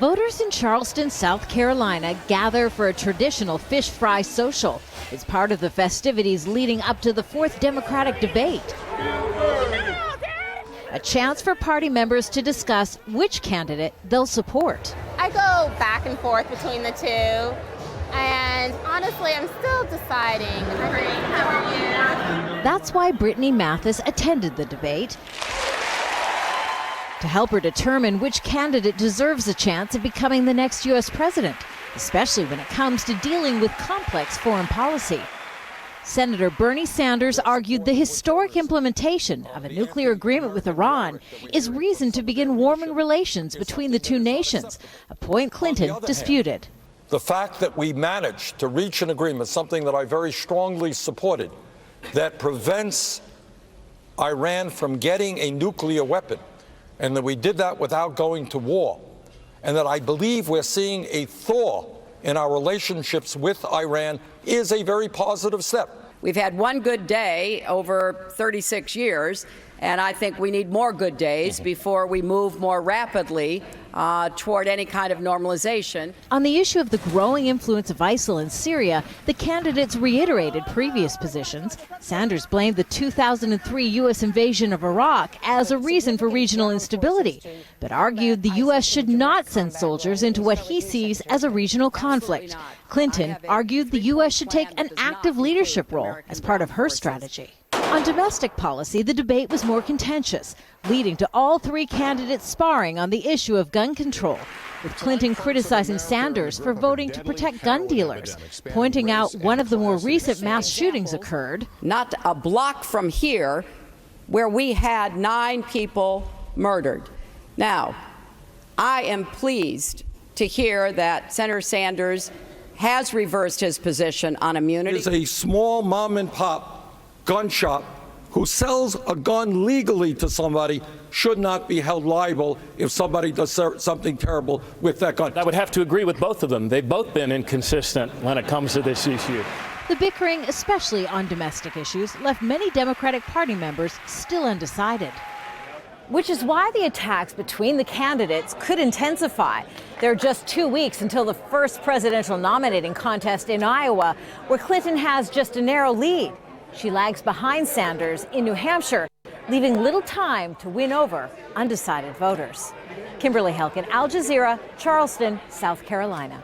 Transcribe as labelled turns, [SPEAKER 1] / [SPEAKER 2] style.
[SPEAKER 1] Voters in Charleston, South Carolina gather for a traditional fish fry social. It's part of the festivities leading up to the fourth Democratic debate. A chance for party members to discuss which candidate they'll support.
[SPEAKER 2] I go back and forth between the two, and honestly, I'm still deciding. How are you?
[SPEAKER 1] That's why Brittany Mathis attended the debate, to help her determine which candidate deserves a chance of becoming the next U.S. president, especially when it comes to dealing with complex foreign policy. Senator Bernie Sanders argued the historic implementation of a nuclear agreement with Iran is reason to begin warming relations between the two nations, a point Clinton disputed.
[SPEAKER 3] The fact that we managed to reach an agreement, something that I very strongly supported, that prevents Iran from getting a nuclear weapon, and that we did that without going to war, and that I believe we're seeing a thaw in our relationships with Iran is a very positive step.
[SPEAKER 4] We've had one good day over 36 years, and I think we need more good days before we move more rapidly toward any kind of normalization.
[SPEAKER 1] On the issue of the growing influence of ISIL in Syria, the candidates reiterated previous positions. Sanders blamed the 2003 U.S. invasion of Iraq as a reason for regional instability, but argued the U.S. should not send soldiers into what he sees as a regional conflict. Clinton argued the U.S. should take an active leadership role as part of her strategy. On domestic policy, the debate was more contentious, leading to all three candidates sparring on the issue of gun control, with Clinton criticizing Sanders for voting to protect gun dealers, pointing out one of the more recent mass shootings occurred
[SPEAKER 4] not a block from here, where we had 9 people murdered. Now, I am pleased to hear that Senator Sanders has reversed his position on immunity.
[SPEAKER 3] There's a small mom-and-pop gun shop who sells a gun legally to somebody should not be held liable if somebody does something terrible with that gun.
[SPEAKER 5] I would have to agree with both of them. They've both been inconsistent when it comes to this issue.
[SPEAKER 1] The bickering, especially on domestic issues, left many Democratic Party members still undecided.
[SPEAKER 6] Which is why the attacks between the candidates could intensify. There are just 2 weeks until the first presidential nominating contest in Iowa, where Clinton has just a narrow lead. She lags behind Sanders in New Hampshire, leaving little time to win over undecided voters. Kimberly Helkin, Al Jazeera, Charleston, South Carolina.